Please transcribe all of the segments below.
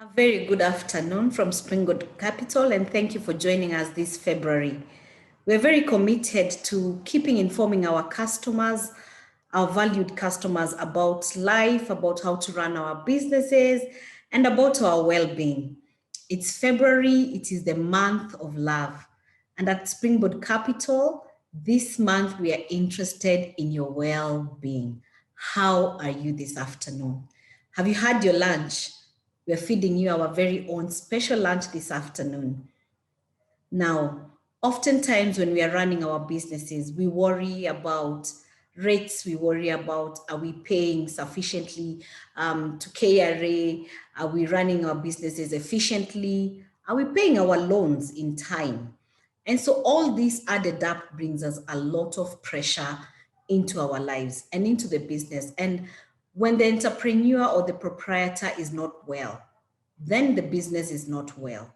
A very good afternoon from Springboard Capital, and thank you for joining us this February. We're very committed to keeping informing our customers, our valued customers, about life, about how to run our businesses, and about our well-being. It's February, it is the month of love. And at Springboard Capital, this month we are interested in your well-being. How are you this afternoon? Have you had your lunch? We're feeding you our very own special lunch this afternoon. Now, oftentimes when we are running our businesses, we worry about rates, we worry about, are we paying sufficiently to KRA? Are we running our businesses efficiently? Are we paying our loans in time? And so all this added up brings us a lot of pressure into our lives and into the business. And when the entrepreneur or the proprietor is not well, then the business is not well.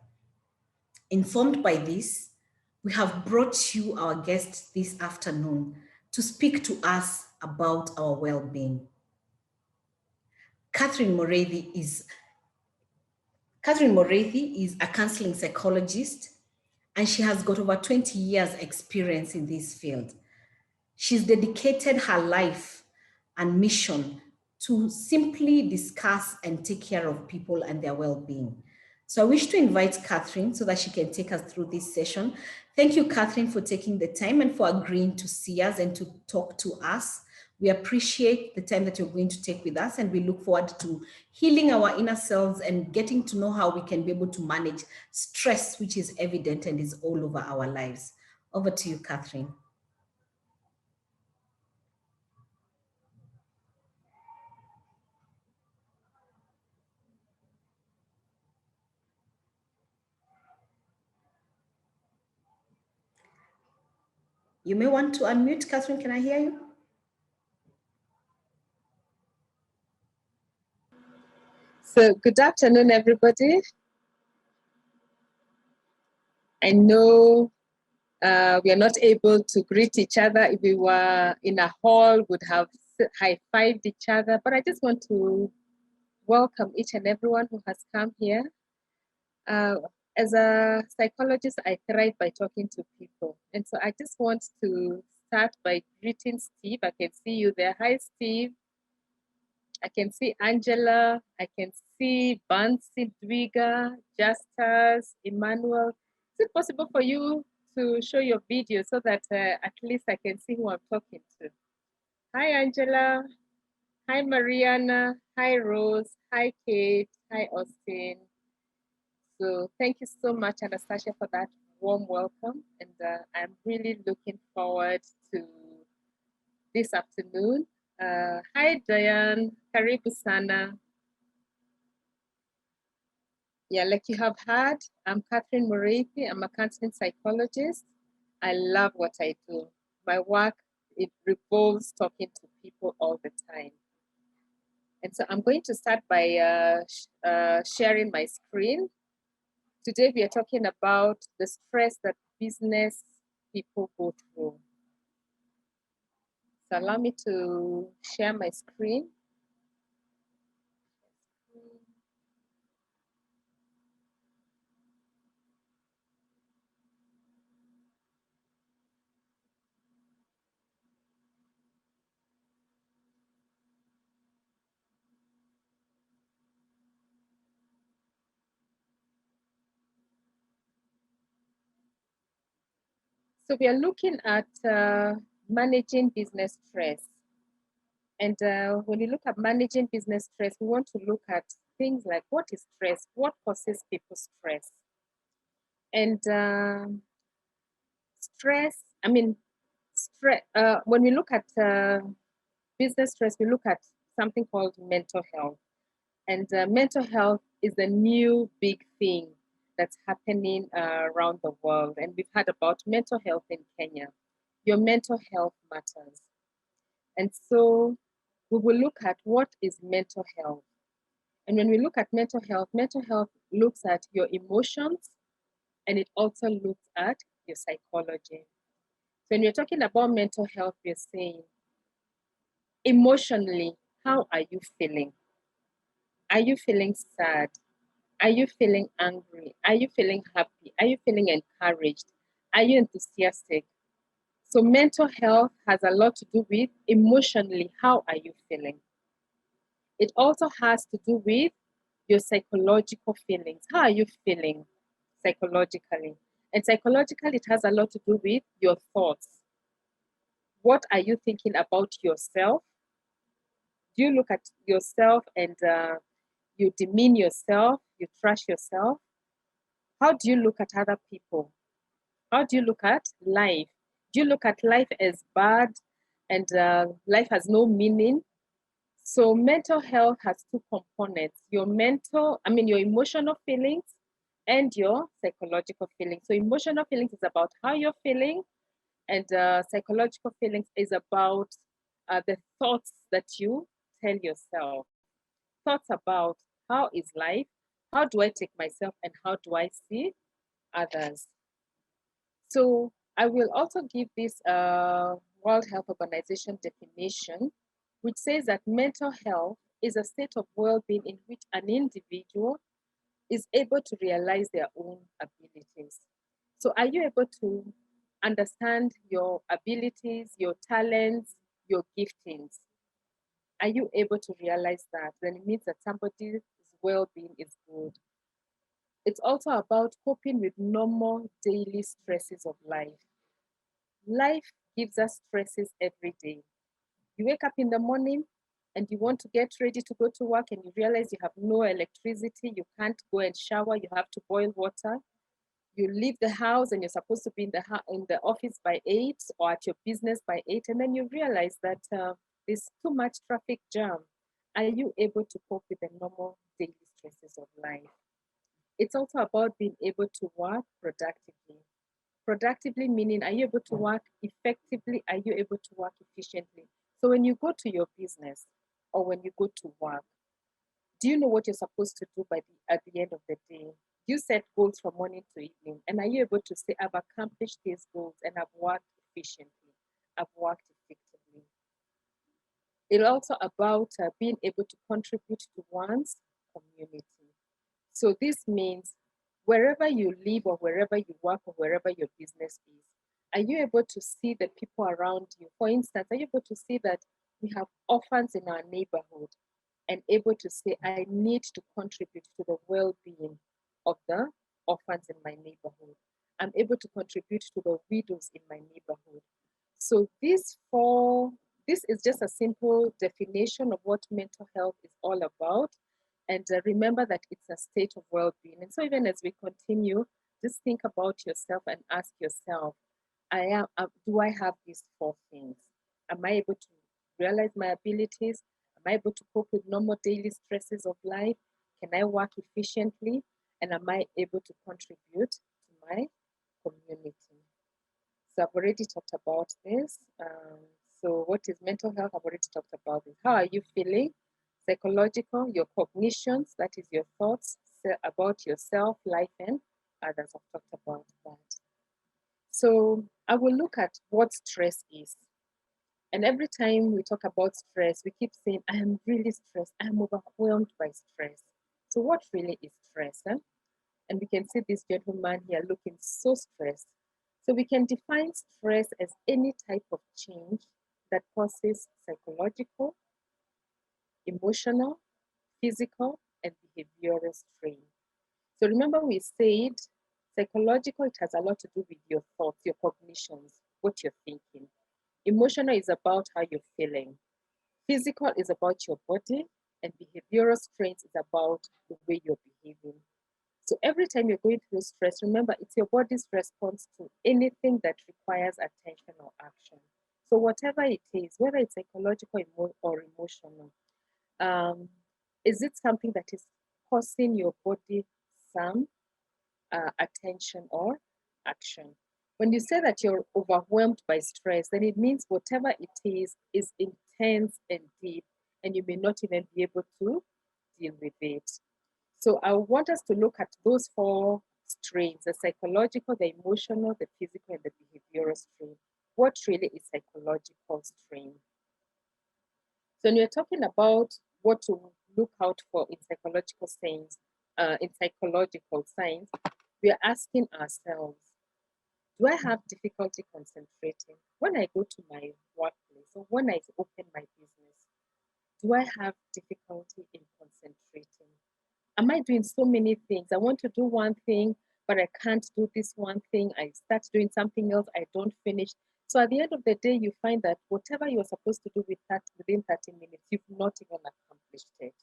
Informed by this, we have brought you our guest this afternoon to speak to us about our well-being. Muriithi is a counseling psychologist, and she has got over 20 years experience in this field. She's dedicated her life and mission to simply discuss and take care of people and their well-being. So I wish to invite Catherine so that she can take us through this session. Thank you, Catherine, for taking the time and for agreeing to see us and to talk to us. We appreciate the time that you're going to take with us, and we look forward to healing our inner selves and getting to know how we can be able to manage stress, which is evident and is all over our lives. Over to you, Catherine. You may want to unmute. Catherine, can I hear you? So good afternoon, everybody. I know we are not able to greet each other. If we were in a hall, would have high-fived each other. But I just want to welcome each and everyone who has come here. As a psychologist, I thrive by talking to people. And so I just want to start by greeting Steve. I can see you there. Hi, Steve. I can see Angela. I can see Bansi Dwiga, Justus, Emmanuel. Is it possible for you to show your video so that at least I can see who I'm talking to? Hi, Angela. Hi, Mariana. Hi, Rose. Hi, Kate. Hi, Austin. So thank you so much, Anastasia, for that warm welcome. And I'm really looking forward to this afternoon. Hi, Diane. Karibu sana. Yeah, like you have heard, I'm Catherine Muriithi. I'm a counseling psychologist. I love what I do. My work, it revolves talking to people all the time. And so I'm going to start by sharing my screen. Today, we are talking about the stress that business people go through. So allow me to share my screen. So we are looking at managing business stress. And when you look at managing business stress, we want to look at things like what is stress, what causes people stress. And when we look at business stress, we look at something called mental health. And mental health is the new big thing that's happening around the world. And we've heard about mental health in Kenya. Your mental health matters. And so we will look at what is mental health. And when we look at mental health looks at your emotions, and it also looks at your psychology. So when you're talking about mental health, we're saying, emotionally, how are you feeling? Are you feeling sad? Are you feeling angry? Are you feeling happy? Are you feeling encouraged? Are you enthusiastic? So mental health has a lot to do with emotionally, how are you feeling? It also has to do with your psychological feelings. How are you feeling psychologically? And psychologically, it has a lot to do with your thoughts. What are you thinking about yourself? Do you look at yourself and you demean yourself? You trash yourself? How do you look at other people? How do you look at life? Do you look at life as bad and life has no meaning? So mental health has two components: your your emotional feelings and your psychological feelings. So emotional feelings is about how you're feeling, and psychological feelings is about the thoughts that you tell yourself. Thoughts about how is life, how do I take myself, and how do I see others. So I will also give this World Health Organization definition, which says that mental health is a state of well-being in which an individual is able to realize their own abilities. So are you able to understand your abilities, your talents, your giftings? Are you able to realize that? Then it means that somebody's well-being is good. It's also about coping with normal daily stresses of life. Life gives us stresses every day. You wake up in the morning and you want to get ready to go to work and you realize you have no electricity, you can't go and shower, you have to boil water. You leave the house and you're supposed to be in the office by 8 or at your business by 8, and then you realize that there's too much traffic jam. Are you able to cope with the normal daily stresses of life? It's also about being able to work productively. Productively meaning, are you able to work effectively? Are you able to work efficiently? So when you go to your business or when you go to work, do you know what you're supposed to do at the end of the day? You set goals from morning to evening, and are you able to say, I've accomplished these goals and I've worked efficiently, I've worked effectively? It's also about being able to contribute to one's community. So this means wherever you live or wherever you work or wherever your business is, are you able to see the people around you? For instance, are you able to see that we have orphans in our neighborhood and able to say, I need to contribute to the well-being of the orphans in my neighborhood. I'm able to contribute to the widows in my neighborhood. So this is just a simple definition of what mental health is all about. And remember that it's a state of well-being. And so even as we continue, just think about yourself and ask yourself, do I have these four things? Am I able to realize my abilities? Am I able to cope with normal daily stresses of life? Can I work efficiently? And am I able to contribute to my community? So I've already talked about this. So what is mental health? I've already talked about it. How are you feeling? Psychological, your cognitions, that is your thoughts about yourself, life, and others. I've talked about that. So I will look at what stress is. And every time we talk about stress, we keep saying, I am really stressed. I am overwhelmed by stress. So what really is stress? Huh? And we can see this gentleman here looking so stressed. So we can define stress as any type of change that causes psychological, emotional, physical, and behavioral strain. So remember we said psychological, it has a lot to do with your thoughts, your cognitions, what you're thinking. Emotional is about how you're feeling. Physical is about your body, and behavioral strains is about the way you're behaving. So every time you're going through stress, remember it's your body's response to anything that requires attention or action. So whatever it is, whether it's psychological or emotional, is it something that is causing your body some attention or action? When you say that you're overwhelmed by stress, then it means whatever it is intense and deep, and you may not even be able to deal with it. So I want us to look at those four strains: the psychological, the emotional, the physical, and the behavioral strain. What really is psychological strain? So when you're talking about what to look out for in psychological strains, in psychological science, we are asking ourselves, do I have difficulty concentrating when I go to my workplace or when I open my business? Do I have difficulty in concentrating? Am I doing so many things? I want to do one thing, but I can't do this one thing. I start doing something else, I don't finish. So at the end of the day, you find that whatever you're supposed to do within 30 minutes, you've not even accomplished it.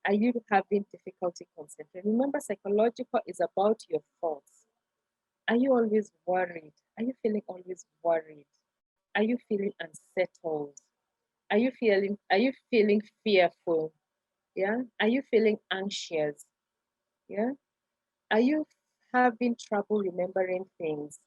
Are you having difficulty concentrating? Remember, psychological is about your thoughts. Are you always worried? Are you feeling always worried? Are you feeling unsettled? Are you feeling fearful? Yeah. Are you feeling anxious? Yeah. Are you having trouble remembering things?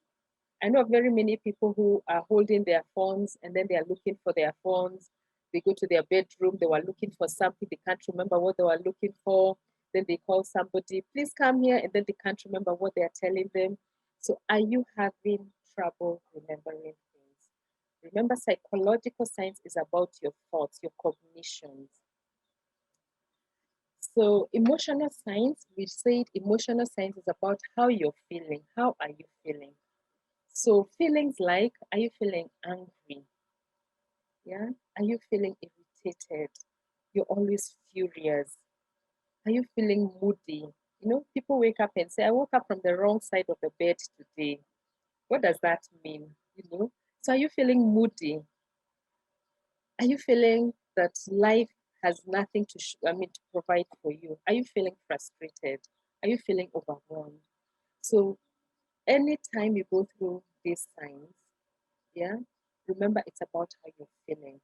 I know very many people who are holding their phones and then they are looking for their phones. They go to their bedroom, they were looking for something, they can't remember what they were looking for. Then they call somebody, please come here, and then they can't remember what they are telling them. So, are you having trouble remembering things? Remember, psychological science is about your thoughts, your cognitions. So, emotional science, we said emotional science is about how you're feeling. How are you feeling? So feelings like, are you feeling angry? Yeah. Are you feeling irritated? You're always furious. Are you feeling moody? You know, people wake up and say, I woke up from the wrong side of the bed today. What does that mean? You know? So are you feeling moody? Are you feeling that life has nothing to provide for you? Are you feeling frustrated? Are you feeling overwhelmed? So anytime you go through these signs, yeah, remember it's about how you're feeling.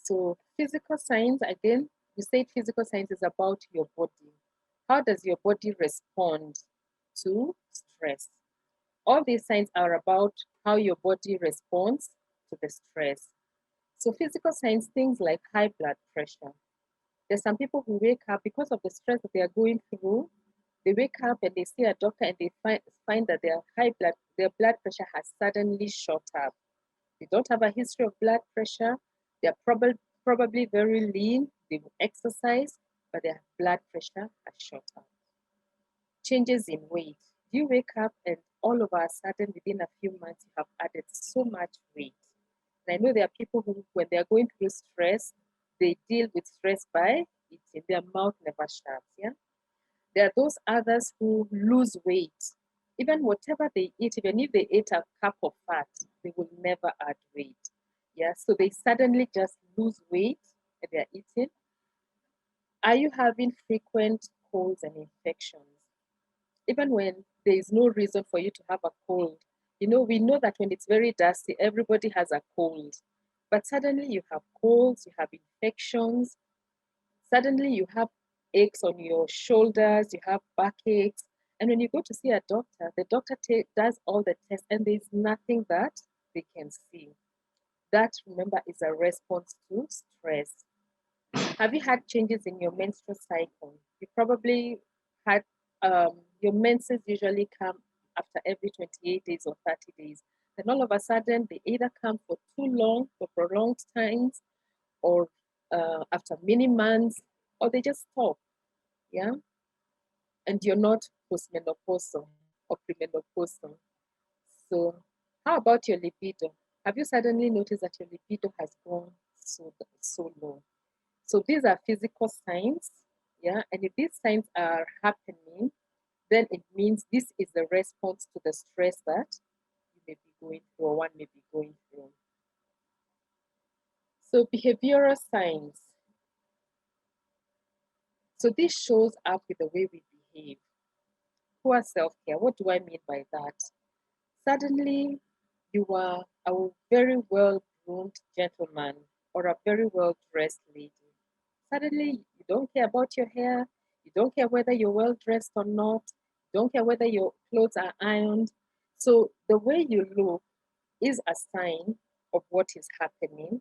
So physical signs, again, we said physical signs is about your body. How does your body respond to stress? All these signs are about how your body responds to the stress. So physical signs, things like high blood pressure. There's some people who wake up because of the stress that they are going through. They wake up and they see a doctor and they find that their blood pressure has suddenly shot up. They don't have a history of blood pressure. They're probably very lean. They exercise, but their blood pressure has shot up. Changes in weight. You wake up and all of a sudden, within a few months, you have added so much weight. And I know there are people who, when they are going through stress, they deal with stress by eating. Their mouth never shuts. Yeah. There are those others who lose weight. Even whatever they eat, even if they ate a cup of fat, they will never add weight. Yeah, so they suddenly just lose weight and they're eating. Are you having frequent colds and infections? Even when there is no reason for you to have a cold. You know, we know that when it's very dusty, everybody has a cold. But suddenly you have colds, you have infections, suddenly you have aches on your shoulders, you have backaches. And when you go to see a doctor, the doctor does all the tests and there's nothing that they can see. That, remember, is a response to stress. Have you had changes in your menstrual cycle? You probably had your menses usually come after every 28 days or 30 days. Then all of a sudden, they either come for too long, for prolonged times, or after many months, or they just stop. Yeah. And you're not postmenopausal or premenopausal. So, how about your libido? Have you suddenly noticed that your libido has gone so low? So these are physical signs, yeah. And if these signs are happening, then it means this is the response to the stress that you may be going through or one may be going through. So behavioral signs. So this shows up with the way we behave. Poor self-care. What do I mean by that? Suddenly, you are a very well-groomed gentleman or a very well-dressed lady. Suddenly, you don't care about your hair, you don't care whether you're well-dressed or not, you don't care whether your clothes are ironed. So the way you look is a sign of what is happening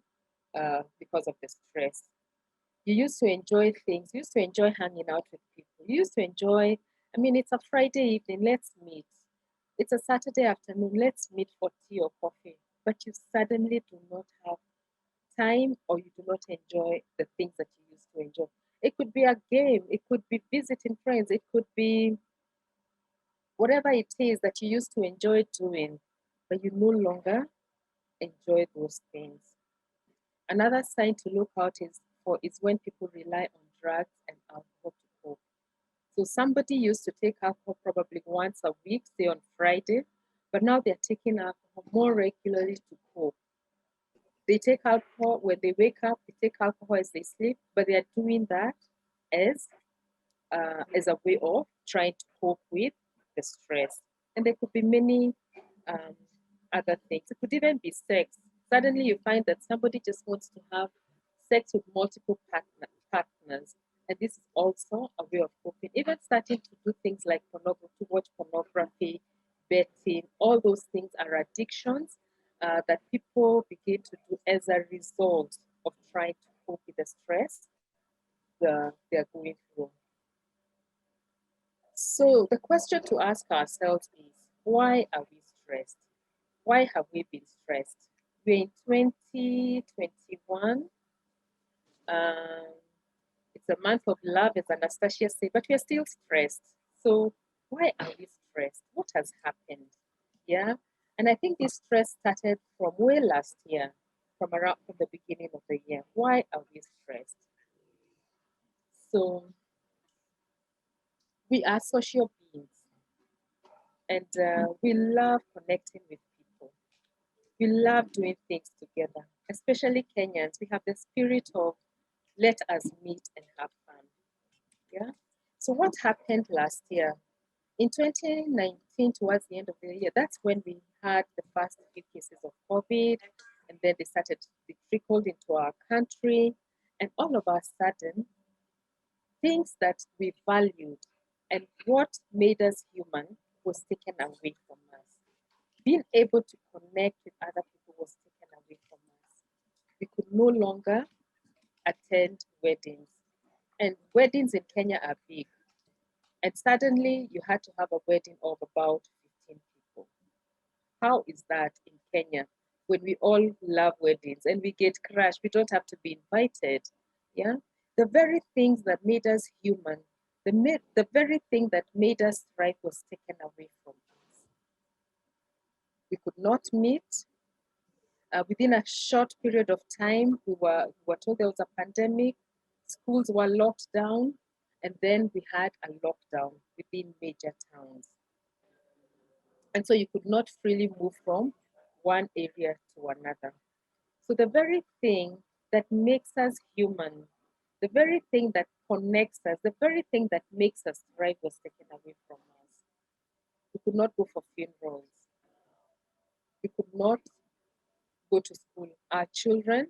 because of the stress. You used to enjoy things, you used to enjoy hanging out with people, you used to enjoy, I mean, it's a Friday evening, let's meet. It's a Saturday afternoon, let's meet for tea or coffee. But you suddenly do not have time or you do not enjoy the things that you used to enjoy. It could be a game, it could be visiting friends, it could be whatever it is that you used to enjoy doing, but you no longer enjoy those things. Another sign to look out is when people rely on drugs and alcohol to cope. So somebody used to take alcohol probably once a week, say on Friday, but now they're taking alcohol more regularly to cope. They take alcohol when they wake up, they take alcohol as they sleep, but they are doing that as a way of trying to cope with the stress. And there could be many um, other things. It could even be sex. Suddenly you find that somebody just wants to have sex with multiple partners. And this is also a way of coping. Even starting to do things like pornography, to watch pornography, betting, all those things are addictions that people begin to do as a result of trying to cope with the stress they're going through. So the question to ask ourselves is, why are we stressed? Why have we been stressed? We're in 2021. Um, it's a month of love, as Anastasia said, but we're still stressed. So why are we stressed? What has happened? Yeah. And I think this stress started from way last year, from the beginning of the year. Why are we stressed? So we are social beings, and we love connecting with people. We love doing things together, especially Kenyans. We have the spirit of let us meet and have fun. Yeah. So what happened last year? In 2019, towards the end of the year, that's when we had the first few cases of COVID, and then they trickled into our country, and all of a sudden, things that we valued and what made us human was taken away from us. Being able to connect with other people was taken away from us. We could no longer attend weddings. And weddings in Kenya are big. And suddenly you had to have a wedding of about 15 people. How is that in Kenya when we all love weddings and we get crashed? We don't have to be invited. Yeah. The very things that made us human, the very thing that made us thrive was taken away from us. We could not meet. Within a short period of time, we were told there was a pandemic, schools were locked down, and then we had a lockdown within major towns. And so you could not freely move from one area to another. So the very thing that makes us human, the very thing that connects us, the very thing that makes us thrive was taken away from us. We could not go for funerals. We could not go to school. Our children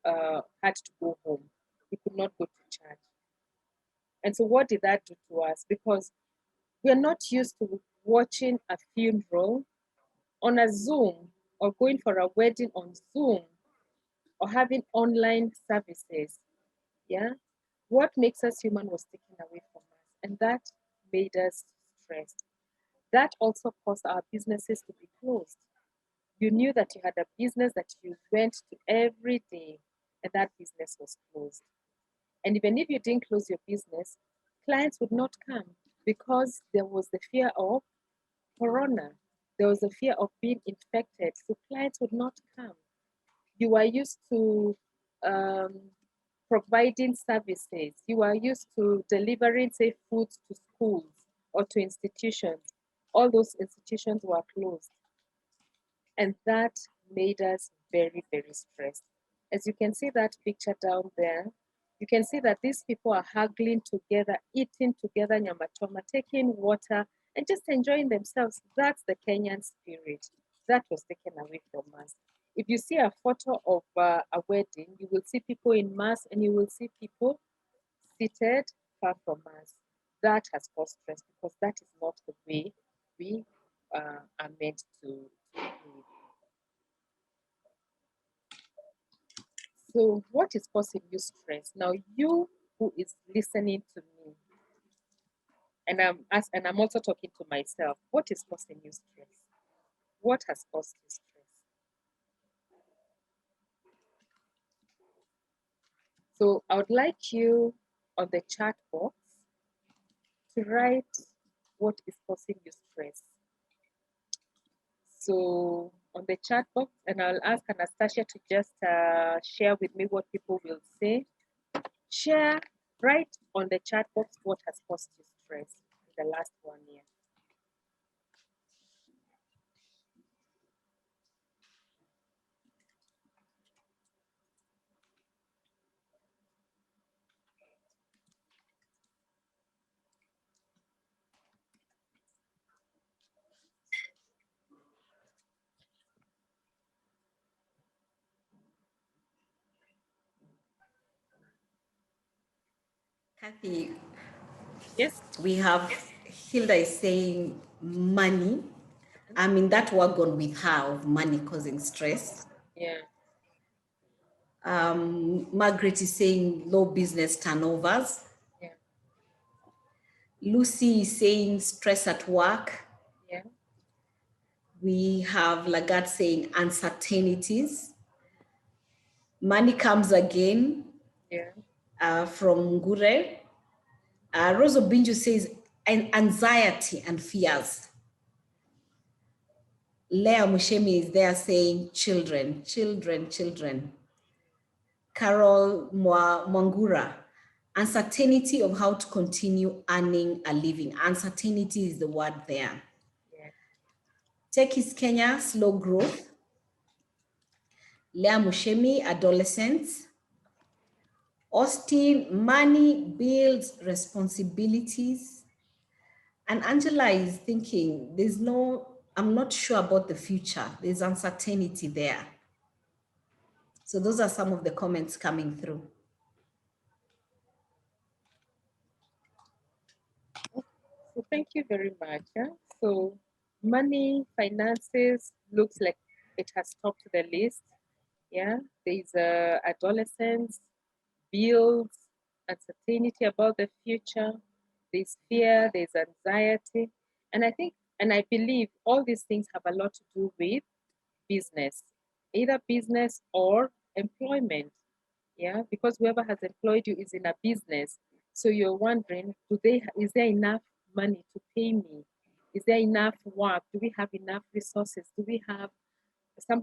had to go home. We could not go to church. And so what did that do to us? Because we are not used to watching a funeral on a Zoom or going for a wedding on Zoom or having online services. Yeah. What makes us human was taken away from us, and that made us stressed. That also caused our businesses to be closed. You knew that you had a business that you went to every day, and that business was closed. And even if you didn't close your business, clients would not come because there was the fear of corona. There was a fear of being infected. So clients would not come. You are used to um, providing services. You are used to delivering, say, food to schools or to institutions. All those institutions were closed. And that made us very, very stressed. As you can see that picture down there, you can see that these people are hugging together, eating together nyamachoma, taking water, and just enjoying themselves. That's the Kenyan spirit. That was taken away from us. If you see a photo of a wedding, you will see people in mass and you will see people seated far from us. That has caused stress because that is not the way we are meant to live. So what is causing you stress? Now, you who is listening to me, and I'm also talking to myself, what is causing you stress? What has caused you stress? So I would like you on the chat box to write what is causing you stress. So on the chat box, and I'll ask Anastasia to just share with me what people will say. Share, write on the chat box what has caused you stress in the last 1 year. Kathy, Yes. we have Hilda is saying money. I'm in that wagon with her of money causing stress. Yeah. Margaret is saying low business turnovers. Yeah. Lucy is saying stress at work. Yeah. We have Lagat saying uncertainties. Money comes again Yeah. from Ngure. Rosa Binju says anxiety and fears. Leah Mushemi is there saying children, children, children. Carol Mwangura, uncertainty of how to continue earning a living. Uncertainty is the word there. Yeah. Tech is Kenya, slow growth. Leah Mushemi, adolescents. Austin, money, bills, responsibilities. And Angela is thinking, I'm not sure about the future. There's uncertainty there. So those are some of the comments coming through. So thank you very much. So money, finances looks like it has topped the list. Yeah, there's adolescence, bills, uncertainty about the future, there's fear, there's anxiety. And I think, and I believe all these things have a lot to do with business, either business or employment. Yeah, because whoever has employed you is in a business. So you're wondering, is there enough money to pay me? Is there enough work? Do we have enough resources? Do we have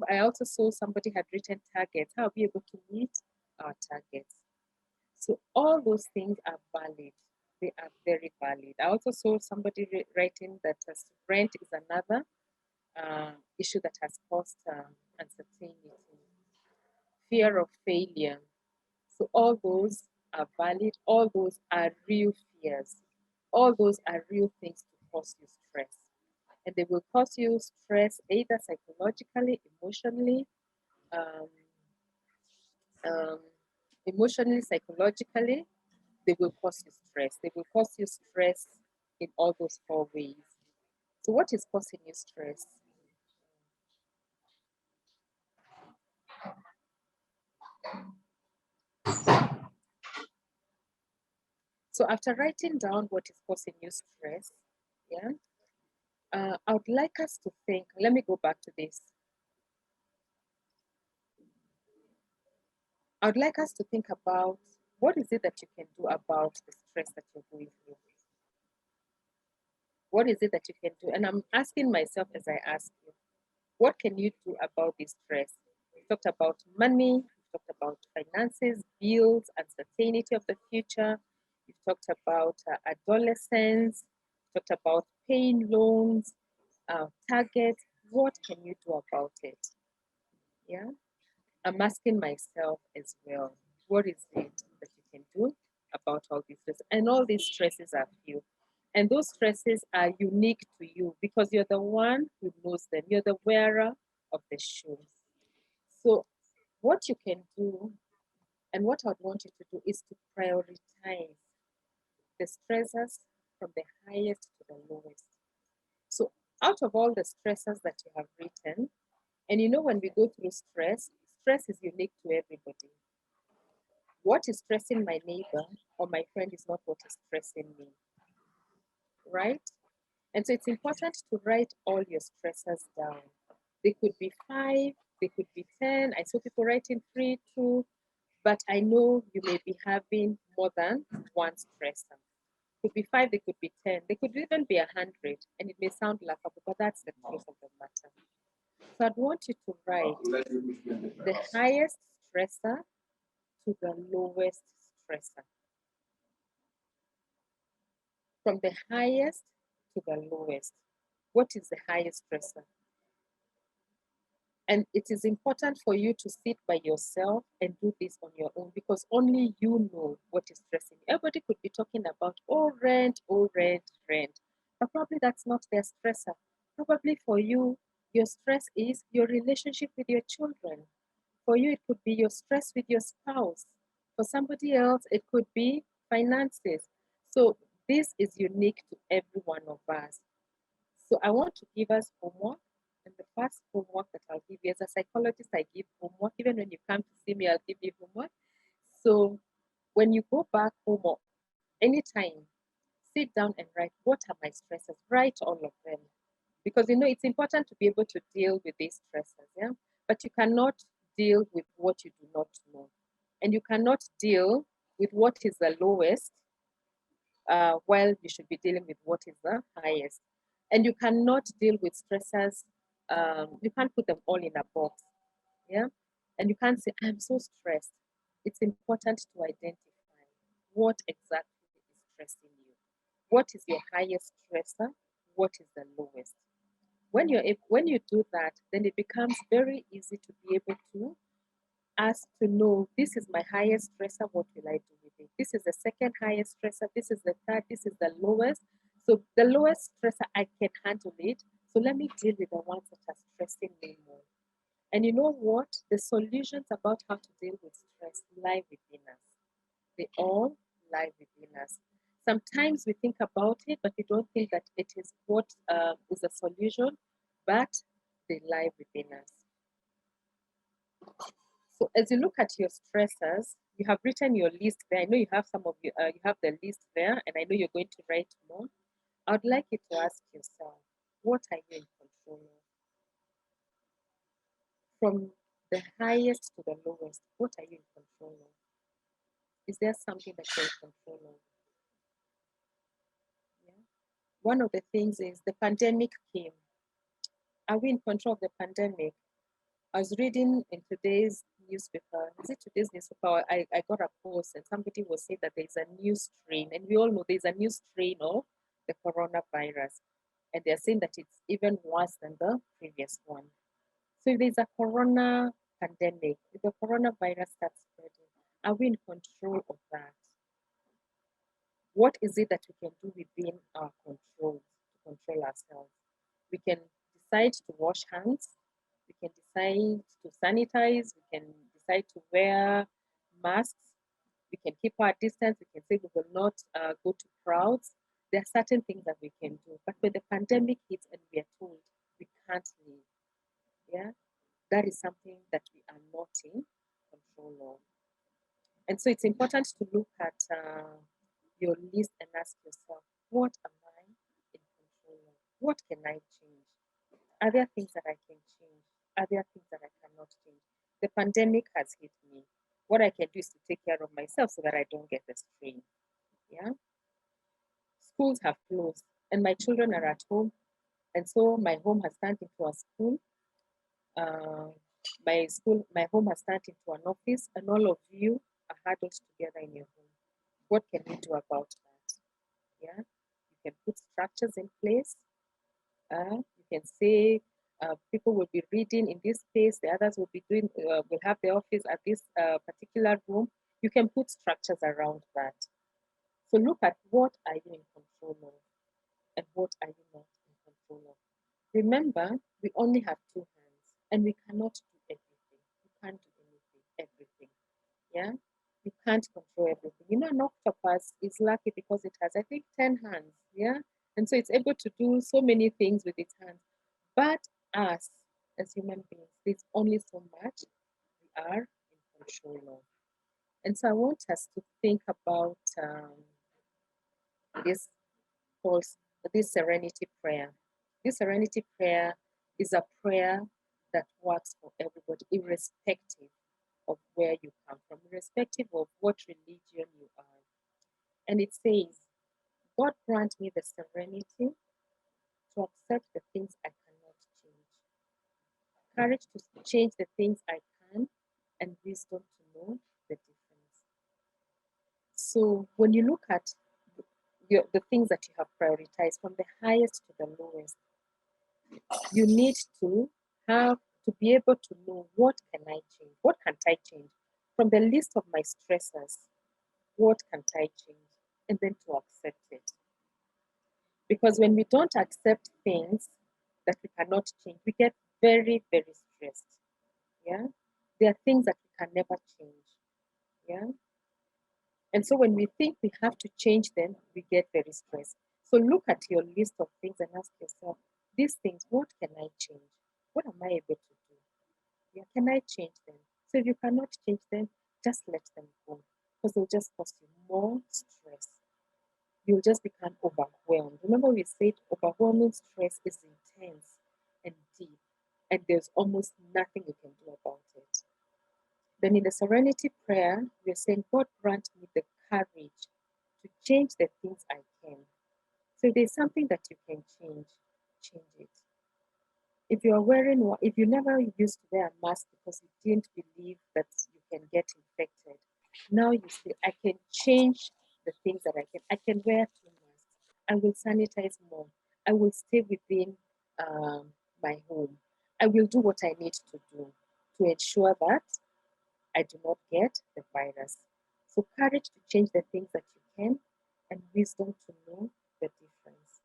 I also saw somebody had written targets. How are we able to meet our targets? So all those things are valid. They are very valid. I also saw somebody writing that rent is another issue that has caused uncertainty, fear of failure. So all those are valid. All those are real fears. All those are real things to cause you stress. And they will cause you stress either psychologically, um, um, emotionally, psychologically. They will cause you stress. They will cause you stress in all those 4 ways. So what is causing you stress? So after writing down what is causing you stress, yeah, I would like us to think, let me go back to this. I would like us to think about what is it that you can do about the stress that you're going through? What is it that you can do? And I'm asking myself as I ask you, what can you do about this stress? We talked about money, we talked about finances, bills, uncertainty of the future. We've talked about adolescence, we talked about paying loans, targets. What can you do about it? Yeah, I'm asking myself as well, what is it that you can do about all these stresses? And all these stresses are few. And those stresses are unique to you because you're the one who knows them. You're the wearer of the shoes. So what you can do and what I'd want you to do is to prioritize the stressors from the highest to the lowest. So out of all the stressors that you have written, and you know when we go through stress, stress is unique to everybody. What is stressing my neighbor or my friend is not what is stressing me, right? And so it's important to write all your stressors down. They could be 5, they could be 10. I saw people writing 3, 2. but I know you may be having more than one stressor. Could be 5, they could be 10, they could even be 100, and it may sound laughable, but that's the truth of the matter. So I'd want you to write the highest stressor to the lowest stressor. From the highest to the lowest. What is the highest stressor? And it is important for you to sit by yourself and do this on your own, because only you know what is stressing you. Everybody could be talking about, oh, rent, rent. But probably that's not their stressor. Probably for you, your stress is your relationship with your children. For you, it could be your stress with your spouse. For somebody else, it could be finances. So this is unique to every one of us. So I want to give us homework. And the first homework that I'll give you, as a psychologist, I give homework. Even when you come to see me, I'll give you homework. So when you go back home or anytime, sit down and write, what are my stresses? Write all of them. Because it's important to be able to deal with these stresses, yeah? But you cannot deal with what you do not know. And you cannot deal with what is the lowest while you should be dealing with what is the highest. And you cannot deal with stressors, you can't put them all in a box, yeah? And you can't say, I'm so stressed. It's important to identify what exactly is stressing you. What is your highest stressor? What is the lowest? When you do that, then it becomes very easy to be able to ask to know, this is my highest stressor, what will I do with it? This is the second highest stressor, this is the third, this is the lowest. So the lowest stressor, I can handle it. So let me deal with the ones that are stressing me more. And you know what? The solutions about how to deal with stress lie within us. They all lie within us. Sometimes we think about it, but we don't think that it is what is a solution, but they lie within us. So as you look at your stressors, you have written your list there. I know you have some of you have the list there, and I know you're going to write more. I'd like you to ask yourself, what are you in control of? From the highest to the lowest, what are you in control of? Is there something that you're in control of? Yeah. One of the things is the pandemic came. Are we in control of the pandemic? I was reading in today's newspaper. Is it today's newspaper? I got a post and somebody was saying that there's a new strain, and we all know there's a new strain of the coronavirus. And they're saying that it's even worse than the previous one. So if there's a corona pandemic, if the coronavirus starts spreading, are we in control of that? What is it that we can do within our control to control ourselves? We can decide to wash hands. We can decide to sanitize. We can decide to wear masks. We can keep our distance. We can say we will not go to crowds. There are certain things that we can do. But when the pandemic hits and we are told we can't leave, yeah, that is something that we are not in control of. And so it's important to look at your list and ask yourself, what am I in control of? What can I change? Are there things that I can change? Are there things that I cannot change? The pandemic has hit me. What I can do is to take care of myself so that I don't get the strain. Yeah. Schools have closed and my children are at home. And so my home has turned into a school. My home has turned into an office, and all of you are huddled together in your home. What can we do about that? Yeah, you can put structures in place. You can say people will be reading in this space, the others will be doing, will have the office at this particular room. You can put structures around that. So look at what are you in control of and what are you not in control of. Remember, we only have two hands and we cannot do everything. We can't do everything. Yeah, you can't control everything. An octopus is lucky because it has, I think, 10 hands. Yeah, and so it's able to do so many things with its hands. But us, as human beings, there's only so much we are in control of. And so I want us to think about this course, this serenity prayer. This serenity prayer is a prayer that works for everybody, irrespective of where you come from, irrespective of what religion you are. And it says, God grant me the serenity to accept the things I cannot change, courage to change the things I can, and wisdom to know the difference. So when you look at the things that you have prioritized from the highest to the lowest, you need to be able to know, what can I change? What can't I change? From the list of my stressors, what can't I change? And then to accept it. Because when we don't accept things that we cannot change, we get very, very stressed. Yeah. There are things that we can never change. Yeah. And so when we think we have to change them, we get very stressed. So look at your list of things and ask yourself, these things, what can I change? What am I able to do? Yeah, can I change them? So if you cannot change them, just let them go, because they'll just cause you more stress. You'll just become overwhelmed. Remember, we said overwhelming stress is intense and deep, and there's almost nothing you can do about it. Then in the serenity prayer, we're saying, God grant me the courage to change the things I can. So if there's something that you can change it. If you never used to wear a mask because you didn't believe that you can get infected, now you say, I can change the things that I can. I can wear 2 masks. I will sanitize more. I will stay within my home. I will do what I need to do to ensure that I do not get the virus. So courage to change the things that you can, and wisdom to know the difference.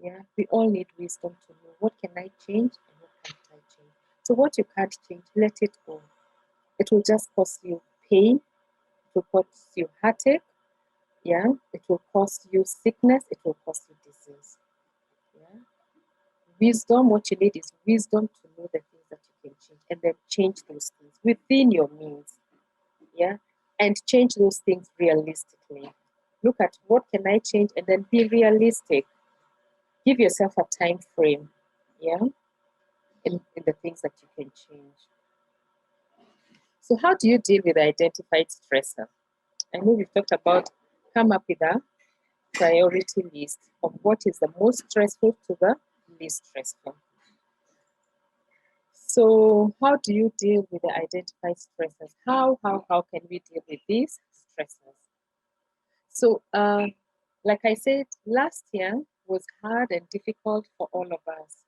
Yeah, we all need wisdom to know, what can I change and what can't I change. So what you can't change, let it go. It will just cause you pain. It will cause you heartache. Yeah, it will cause you sickness. It will cause you disease. Yeah, wisdom. What you need is wisdom to know the things that you can change, and then change those things within your means. Yeah, and change those things realistically. Look at, what can I change, and then be realistic. Give yourself a time frame. Yeah, in the things that you can change. So how do you deal with the identified stressor? I know we've talked about, come up with a priority list of what is the most stressful to the least stressful. So how do you deal with the identified stressors? How can we deal with these stressors? So like I said, last year was hard and difficult for all of us.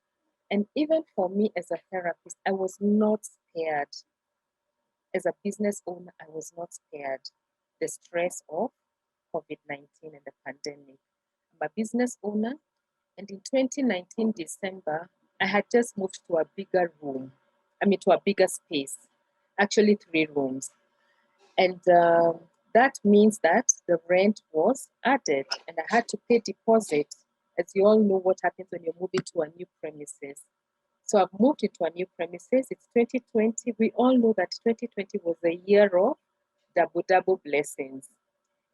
And even for me as a therapist, I was not spared. As a business owner, I was not spared the stress of COVID-19 and the pandemic. I'm a business owner, and in 2019 December, I had just moved to a bigger room. To a bigger space, actually 3 rooms. And that means that the rent was added, and I had to pay deposit. As you all know, what happens when you're moving to a new premises. So I've moved into a new premises. It's 2020. We all know that 2020 was a year of double blessings.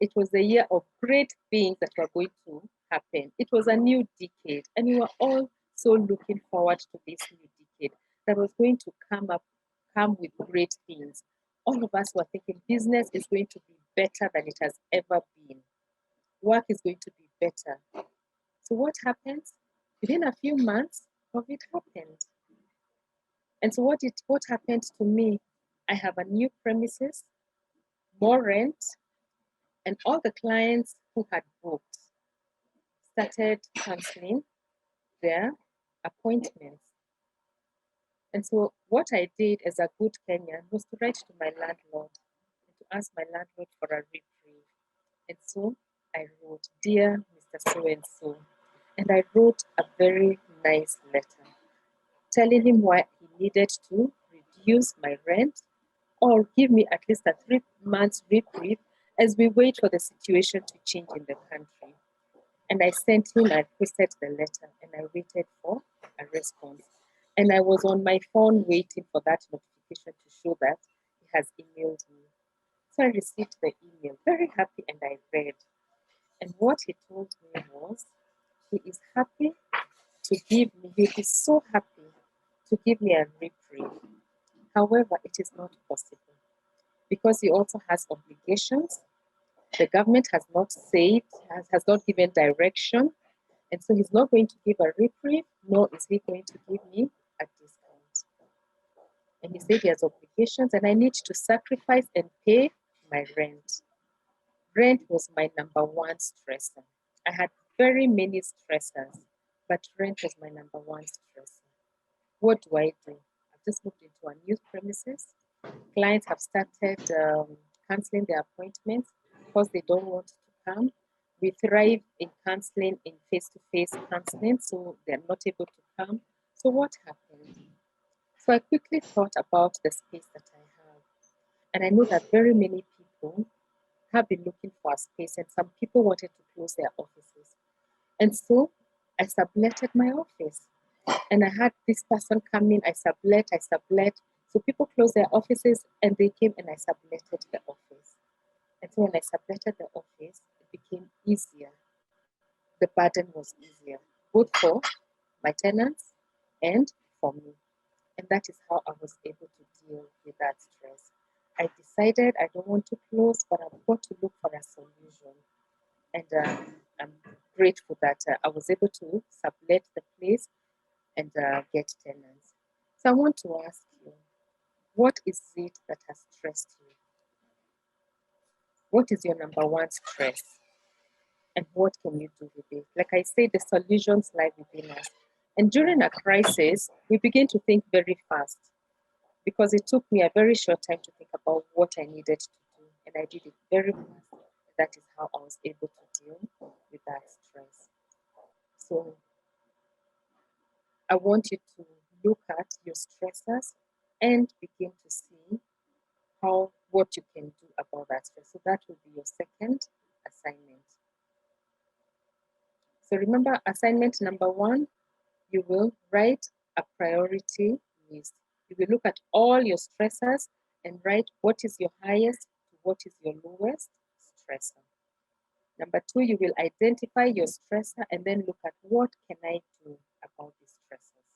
It was the year of great things that were going to happen. It was a new decade, and we were all so looking forward to this new decade that was going to come with great things. All of us were thinking business is going to be better than it has ever been. Work is going to be better. So what happens? Within a few months, COVID happened. And so what happened to me? I have a new premises, more rent, and all the clients who had booked started canceling their appointments. And so what I did as a good Kenyan was to write to my landlord and to ask my landlord for a reprieve. And so I wrote, "Dear Mr. So-and-so," and I wrote a very nice letter telling him why he needed to reduce my rent or give me at least a 3 months reprieve as we wait for the situation to change in the country. And I sent him, I posted the letter, and I waited for a response. And I was on my phone waiting for that notification to show that he has emailed me. So I received the email, very happy, and I read. And what he told me was, he is happy to give me, he is so happy to give me a reprieve. However, it is not possible. because he also has obligations. The government has not said, has not given direction, and so he's not going to give a reprieve, nor is he going to give me a discount. And he said he has obligations, and I need to sacrifice and pay my rent. Rent was my number one stressor. I had very many stressors, but rent was my number one stressor. What do? I've just moved into a new premises. Clients have started canceling their appointments because they don't want to come. We thrive in counseling, in face-to-face counseling, so they're not able to come. So what happened? So I quickly thought about the space that I have. And I know that very many people have been looking for a space, and some people wanted to close their offices. And so I subletted my office. And I had this person come in, I sublet. So people closed their offices and they came and I subletted the office. And so when I subletted the office, it became easier. The burden was easier, both for my tenants and for me. And that is how I was able to deal with that stress. I decided I don't want to close, but I've got to look for a solution. And I'm grateful that I was able to sublet the place and get tenants. So I want to ask you, what is it that has stressed you? What is your number one stress? And what can you do with it? Like I say, the solutions lie within us. And during a crisis, we begin to think very fast because it took me a very short time to think about what I needed to do. And I did it very fast. That is how I was able to deal with that stress. So I want you to look at your stressors and begin to see what you can do about that stress. So that will be your second assignment. So remember, assignment number one, you will write a priority list. You will look at all your stressors and write what is your highest to what is your lowest stressor. Number two, you will identify your stressor and then look at what can I do about these stressors.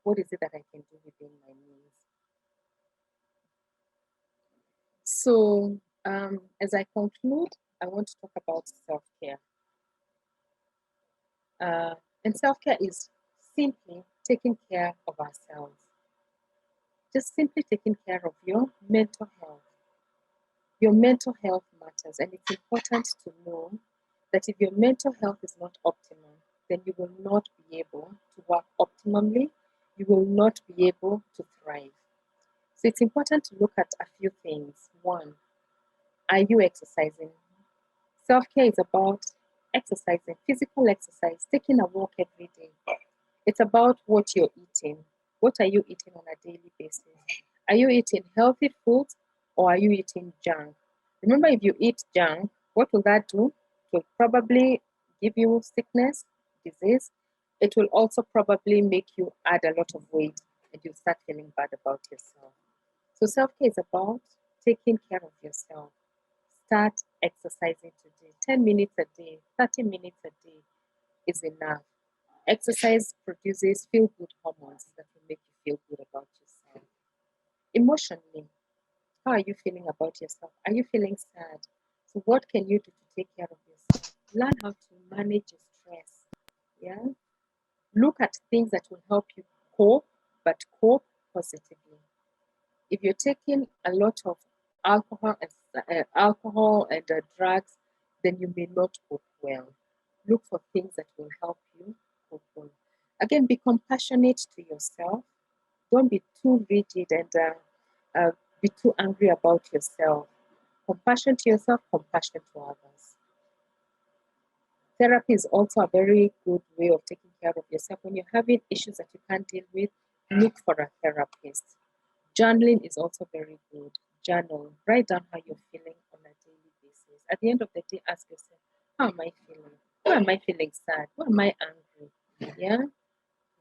What is it that I can do within my means? So as I conclude, I want to talk about self-care. And self-care is simply taking care of ourselves. Just simply taking care of your mental health. Your mental health matters, and it's important to know that if your mental health is not optimal, then you will not be able to work optimally. You will not be able to thrive. So it's important to look at a few things. One, are you exercising? Self-care is about exercising, physical exercise, taking a walk every day. It's about what you're eating. What are you eating on a daily basis? Are you eating healthy food or are you eating junk? Remember, if you eat junk, what will that do? It will probably give you sickness, disease. It will also probably make you add a lot of weight and you start feeling bad about yourself. So self-care is about taking care of yourself. Start exercising today. 10 minutes a day, 30 minutes a day is enough. Exercise produces feel-good hormones that will make you feel good about yourself. Emotionally, how are you feeling about yourself? Are you feeling sad? So what can you do to take care of yourself? Learn how to manage your stress. Yeah. Look at things that will help you cope, but cope positively. If you're taking a lot of alcohol and drugs, then you may not cope well. Look for things that will help you cope well. Again, be compassionate to yourself. Don't be too rigid and be too angry about yourself. Compassion to yourself, compassion to others. Therapy is also a very good way of taking care of yourself. When you're having issues that you can't deal with, look for a therapist. Journaling is also very good. Journal. Write down how you're feeling on a daily basis. At the end of the day, ask yourself, how am I feeling? Why am I feeling sad? Why am I angry? Yeah?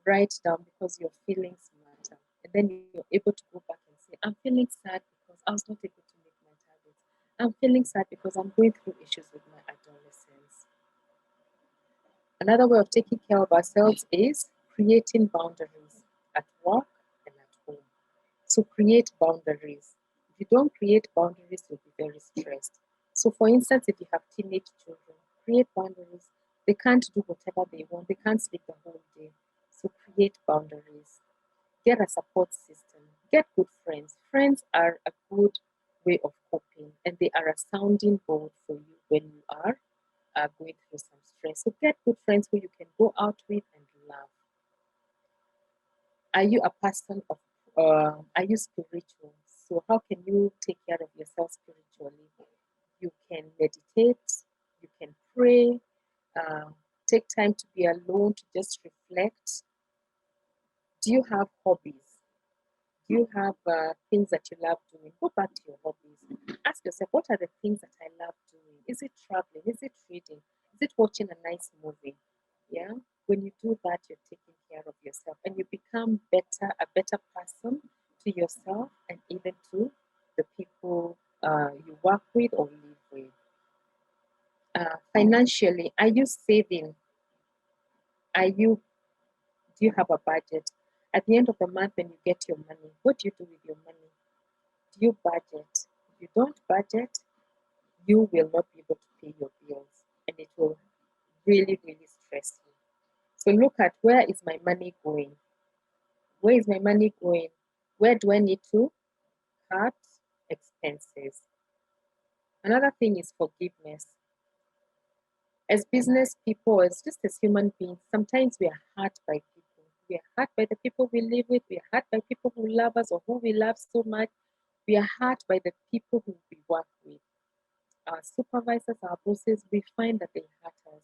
Write down because your feelings matter. And then you're able to go back and say, I'm feeling sad because I was not able to meet my targets. I'm feeling sad because I'm going through issues with my adolescence. Another way of taking care of ourselves is creating boundaries at work and at home. So create boundaries. If you don't create boundaries, you'll be very stressed. So, for instance, if you have teenage children, create boundaries. They can't do whatever they want, they can't sleep the whole day. So, create boundaries. Get a support system. Get good friends. Friends are a good way of coping, and they are a sounding board for you when you are going through some stress. So, get good friends who you can go out with and laugh. Are you a person of, are you spiritual? So, how can you take care of yourself spiritually? You can meditate, you can pray, take time to be alone to just reflect. Do you have hobbies? Do you have things that you love doing? Go back to your hobbies. Ask yourself, what are the things that I love doing? Is it traveling? Is it reading? Is it watching a nice movie? Yeah. When you do that, you're taking care of yourself and you become a better person to yourself and even to the people you work with or live with. Financially, are you saving? Do you have a budget? At the end of the month, when you get your money, what do you do with your money? Do you budget? If you don't budget, you will not be able to pay your bills and it will really, really stress you. So look at, where is my money going? Where is my money going? Where do I need to cut expenses? Another thing is forgiveness. As business people, as just as human beings, sometimes we are hurt by people. We are hurt by the people we live with. We are hurt by people who love us or who we love so much. We are hurt by the people who we work with. Our supervisors, our bosses, we find that they hurt us.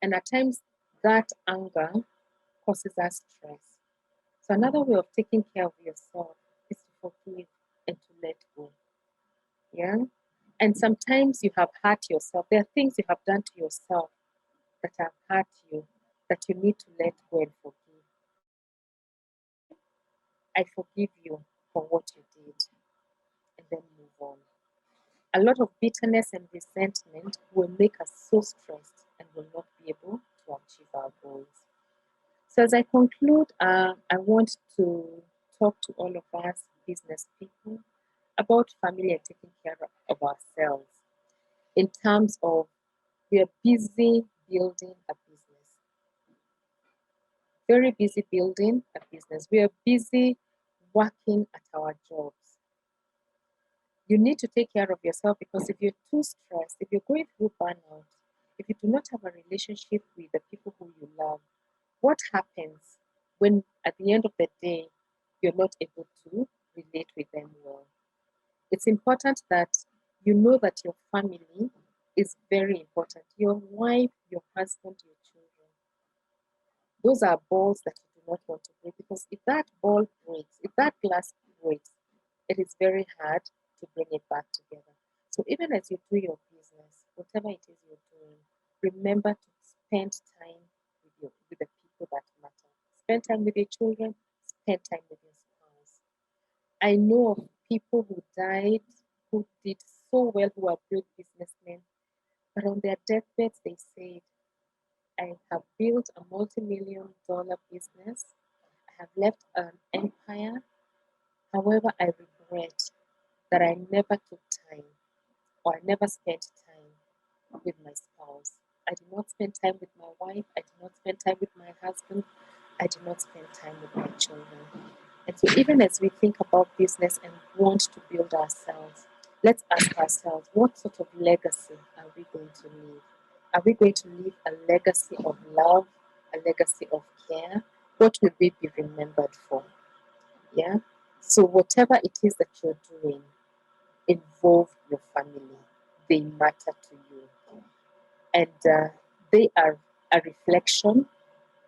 And at times, that anger causes us stress. So another way of taking care of yourself is to forgive and to let go. Yeah? And sometimes you have hurt yourself. There are things you have done to yourself that have hurt you that you need to let go and forgive. I forgive you for what you did, and then move on. A lot of bitterness and resentment will make us so stressed and will not be able to achieve our goals. So, as I conclude, I want to talk to all of us business people about family and taking care of ourselves in terms of, we are busy building a business. Very busy building a business. We are busy working at our jobs. You need to take care of yourself, because if you're too stressed, if you're going through burnout, if you do not have a relationship with the people who you love, what happens when at the end of the day you're not able to relate with them well? It's important that you know that your family is very important. Your wife, your husband, your children. Those are balls that you do not want to break, because if that ball breaks, if that glass breaks, it is very hard to bring it back together. So even as you do your business, whatever it is you're doing, remember to spend time with the people that matter. Spend time with your children, spend time with your spouse. I know of people who died, who did so well, who are great businessmen, but on their deathbeds they said, I have built a multi-million-dollar business. I have left an empire. However, I regret that I never took time, or I never spent time with my spouse. I did not spend time with my wife. I did not spend time with my husband. I did not spend time with my children. And so, even as we think about business and want to build ourselves, let's ask ourselves, what sort of legacy are we going to leave? Are we going to leave a legacy of love, a legacy of care? What will we be remembered for? Yeah. So whatever it is that you're doing, involve your family. They matter to you, and they are a reflection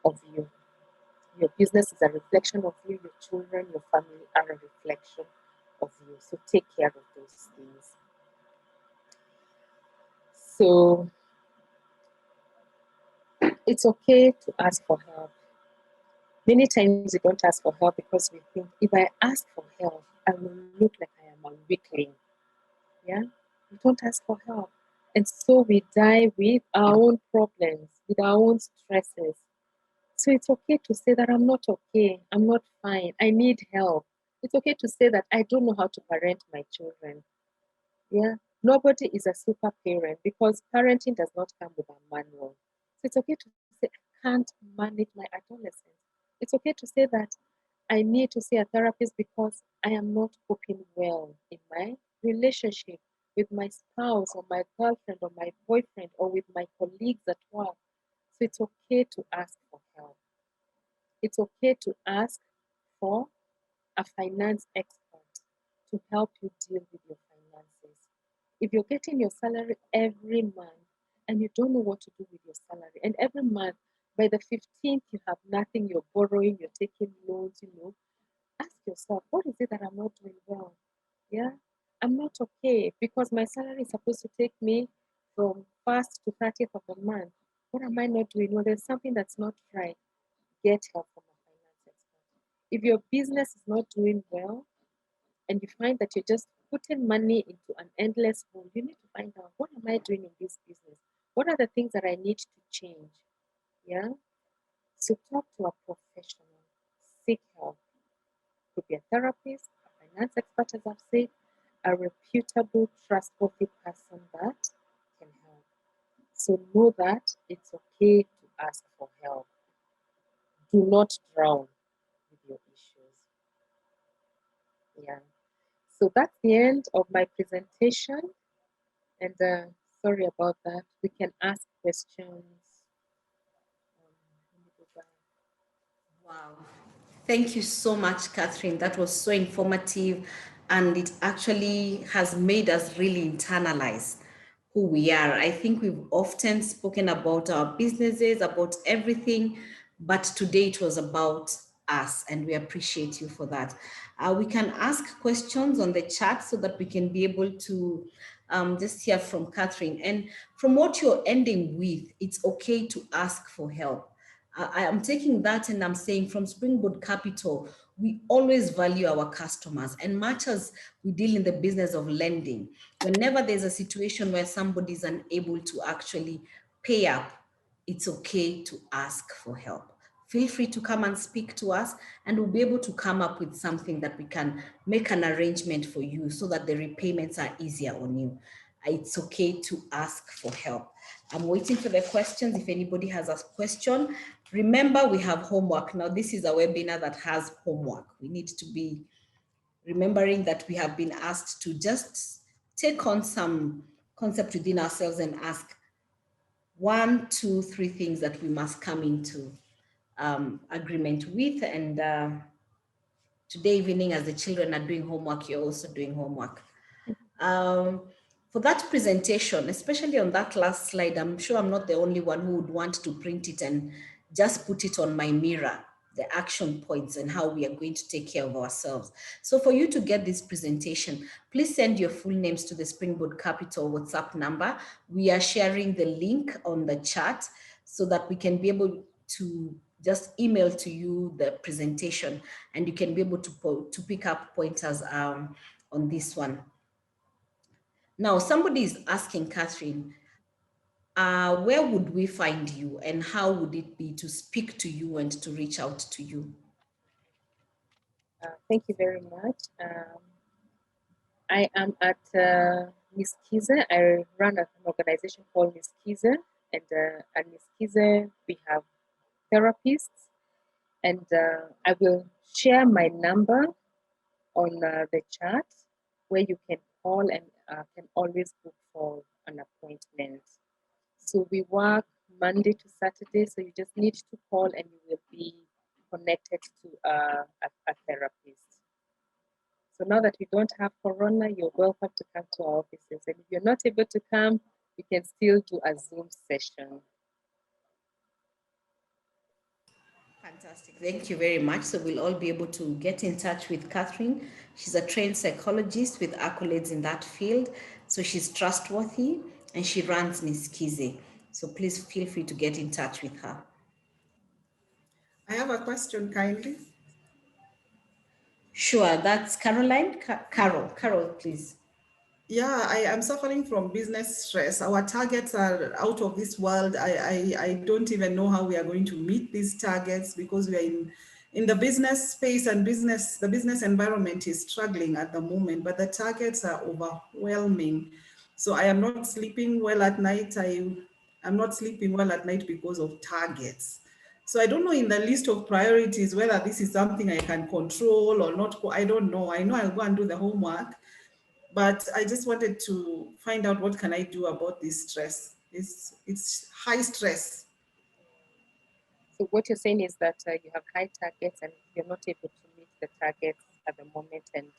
of you. Your business is a reflection of you. Your children, your family are a reflection of you. So take care of those things. So it's okay to ask for help. Many times we don't ask for help because we think, if I ask for help, I will look like I am a weakling. Yeah? We don't ask for help. And so we die with our own problems, with our own stresses. So it's okay to say that I'm not okay, I'm not fine, I need help. It's okay to say that I don't know how to parent my children. Yeah, nobody is a super parent because parenting does not come with a manual. So it's okay to say, I can't manage my adolescence. It's okay to say that I need to see a therapist because I am not coping well in my relationship with my spouse or my girlfriend or my boyfriend or with my colleagues at work. So it's okay to ask for help. It's okay to ask for a finance expert to help you deal with your finances. If you're getting your salary every month and you don't know what to do with your salary, and every month by the 15th you have nothing, you're borrowing, you're taking loans, ask yourself, what is it that I'm not doing well? Yeah, I'm not okay because my salary is supposed to take me from 1st to 30th of the month. What am I not doing? Well, there's something that's not right. Get help from a finance expert. If your business is not doing well and you find that you're just putting money into an endless hole, you need to find out, what am I doing in this business? What are the things that I need to change? Yeah. So talk to a professional, seek help. Could be a therapist, a finance expert, as I've said, a reputable, trustworthy person that can help. So know that it's okay to ask for help. Do not drown with your issues. Yeah. So that's the end of my presentation. And sorry about that. We can ask questions. Let me go back. Wow. Thank you so much, Catherine. That was so informative, and it actually has made us really internalize who we are. I think we've often spoken about our businesses, about everything, but today it was about us, and we appreciate you for that. We can ask questions on the chat so that we can be able to just hear from Catherine. And from what you're ending with, it's okay to ask for help. I am taking that and I'm saying from Springboard Capital, we always value our customers. And much as we deal in the business of lending, whenever there's a situation where somebody is unable to actually pay up, it's okay to ask for help. Feel free to come and speak to us, and we'll be able to come up with something that we can make an arrangement for you so that the repayments are easier on you. It's okay to ask for help. I'm waiting for the questions. If anybody has a question, remember we have homework. Now, this is a webinar that has homework. We need to be remembering that we have been asked to just take on some concept within ourselves and ask 1, 2, 3 things that we must come into agreement with. And today evening, as the children are doing homework, you're also doing homework. For that presentation, especially on that last slide, I'm sure I'm not the only one who would want to print it and just put it on my mirror, the action points and how we are going to take care of ourselves. So for you to get this presentation, please send your full names to the Springboard Capital WhatsApp number. We are sharing the link on the chat so that we can be able to just email to you the presentation, and you can be able to pick up pointers on this one. Now, somebody is asking Catherine, where would we find you and how would it be to speak to you and to reach out to you? Thank you very much. I am at Niskize. I run an organization called Niskize, and at Niskize we have therapists, and I will share my number on the chat where you can call and can always book for an appointment. So we work Monday to Saturday, so you just need to call and you will be connected to a therapist. So now that we don't have Corona, you're welcome to come to our offices. And if you're not able to come, you can still do a Zoom session. Fantastic. Thank you very much. So we'll all be able to get in touch with Catherine. She's a trained psychologist with accolades in that field. So she's trustworthy and she runs Niskize. So please feel free to get in touch with her. I have a question, kindly. Sure, that's Caroline. Carol, please. Yeah, I am suffering from business stress. Our targets are out of this world. I don't even know how we are going to meet these targets because we are in the business space and the business environment is struggling at the moment, but the targets are overwhelming. So I am not sleeping well at night. I'm not sleeping well at night because of targets. So I don't know in the list of priorities whether this is something I can control or not. I don't know. I know I'll go and do the homework, but I just wanted to find out what can I do about this stress. It's high stress. So what you're saying is that you have high targets and you're not able to meet the targets at the moment, and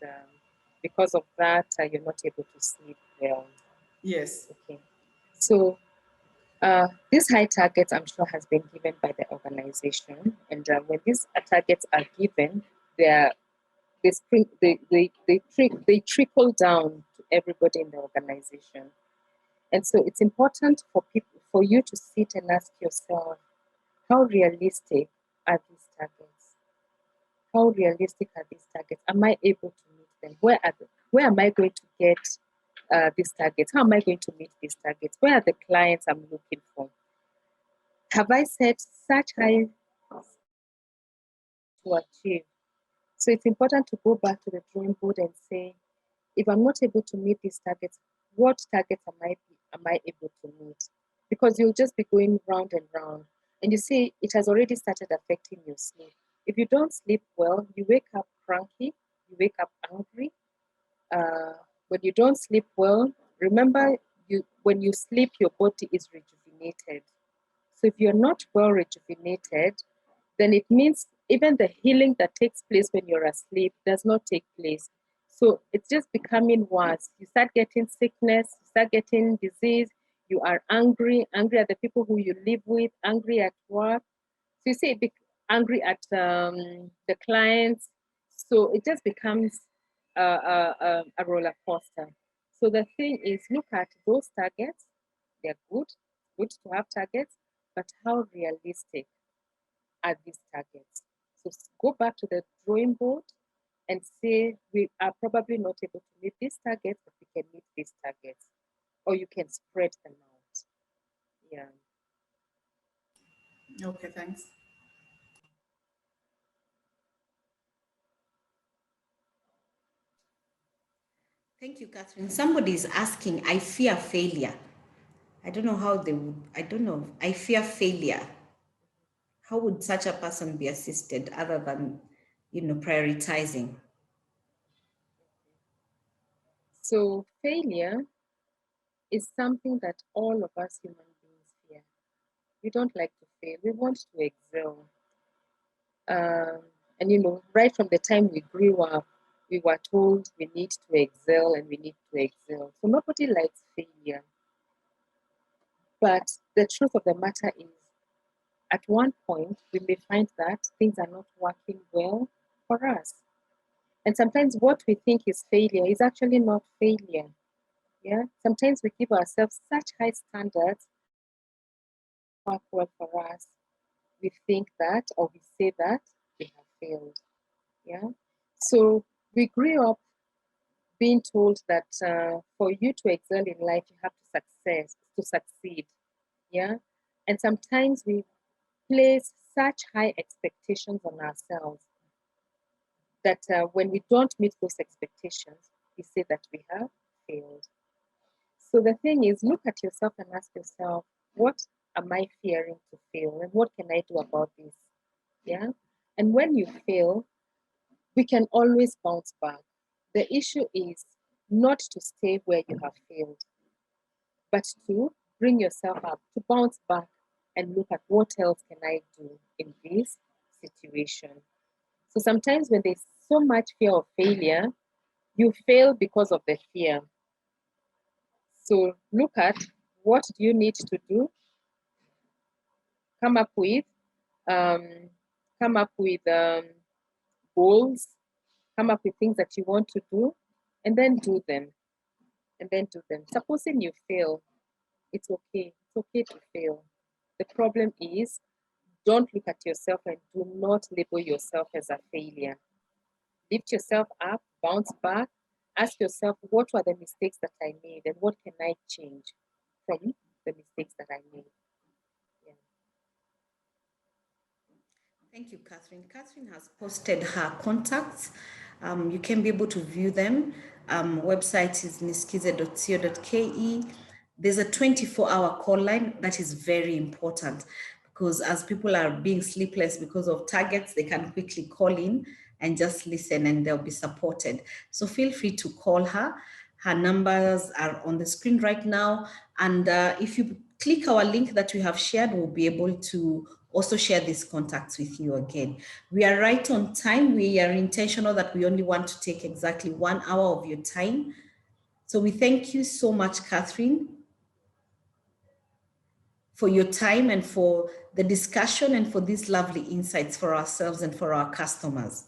because of that, you're not able to sleep well. Yes. Okay. So these high targets, I'm sure, has been given by the organization, and when these targets are given, they trickle down to everybody in the organization. And so it's important for you to sit and ask yourself, how realistic are these targets? How realistic are these targets? Am I able to meet them? Where am I going to get these targets? How am I going to meet these targets? Where are the clients I'm looking for? Have I set such high to achieve? So it's important to go back to the drawing board and say, if I'm not able to meet these targets, what targets am I able to meet? Because you'll just be going round and round. And you see, it has already started affecting your sleep. If you don't sleep well, you wake up cranky, you wake up angry. When you don't sleep well, remember, when you sleep, your body is rejuvenated. So if you're not well rejuvenated, then it means even the healing that takes place when you're asleep does not take place. So it's just becoming worse. You start getting sickness, you start getting disease, you are angry at the people who you live with, angry at work. So you see, angry at the clients. So it just becomes a roller coaster. So the thing is, look at those targets. They're good to have targets, but how realistic are these targets? So go back to the drawing board and say, we are probably not able to meet these targets, but we can meet these targets. Or you can spread them out. Yeah. Okay, thanks. Thank you, Catherine. Somebody is asking, I fear failure. I don't know how they would, I don't know. I fear failure. How would such a person be assisted other than, prioritizing? So failure is something that all of us human beings fear. We don't like to fail. We want to excel. And right from the time we grew up, we were told we need to excel and we need to excel. So nobody likes failure. But the truth of the matter is, at one point, we may find that things are not working well for us. And sometimes what we think is failure is actually not failure. Yeah. Sometimes we give ourselves such high standards, work well for us. We think that, or we say that we have failed. Yeah. So we grew up being told that for you to excel in life, you have to succeed. Yeah. And sometimes we place such high expectations on ourselves that when we don't meet those expectations, we say that we have failed. So the thing is, look at yourself and ask yourself, what am I fearing to fail? And what can I do about this? Yeah. And when you fail, we can always bounce back. The issue is not to stay where you have failed, but to bring yourself up, to bounce back and look at what else can I do in this situation. So sometimes when there's so much fear of failure, you fail because of the fear. So look at, what do you need to do? Come up with um, goals, come up with things that you want to do, and then do them. Supposing you fail, it's okay. It's okay to fail. The problem is, don't look at yourself and do not label yourself as a failure. Lift yourself up, bounce back, ask yourself, what were the mistakes that I made and what can I change from the mistakes that I made? Yeah. Thank you, Catherine. Catherine has posted her contacts. You can be able to view them. Website is niskize.co.ke. There's a 24-hour call line that is very important, because as people are being sleepless because of targets, they can quickly call in and just listen, and they'll be supported. So feel free to call her. Her numbers are on the screen right now. And if you click our link that we have shared, we'll be able to also share these contacts with you again. We are right on time. We are intentional that we only want to take exactly 1 hour of your time. So we thank you so much, Catherine, for your time and for the discussion and for these lovely insights for ourselves and for our customers.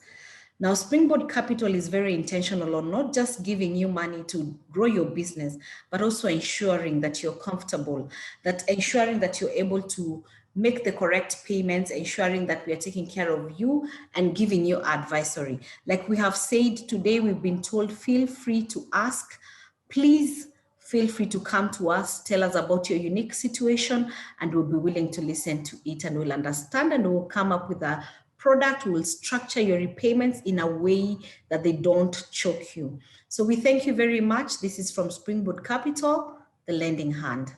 Now, Springboard Capital is very intentional on not just giving you money to grow your business, but also ensuring that you're comfortable, that ensuring that you're able to make the correct payments, ensuring that we are taking care of you and giving you advisory. Like we have said today, we've been told, feel free to ask. Please feel free to come to us, tell us about your unique situation, and we'll be willing to listen to it, and we'll understand, and we'll come up with a product. Will structure your repayments in a way that they don't choke you. So we thank you very much. This is from Springboard Capital, the lending hand.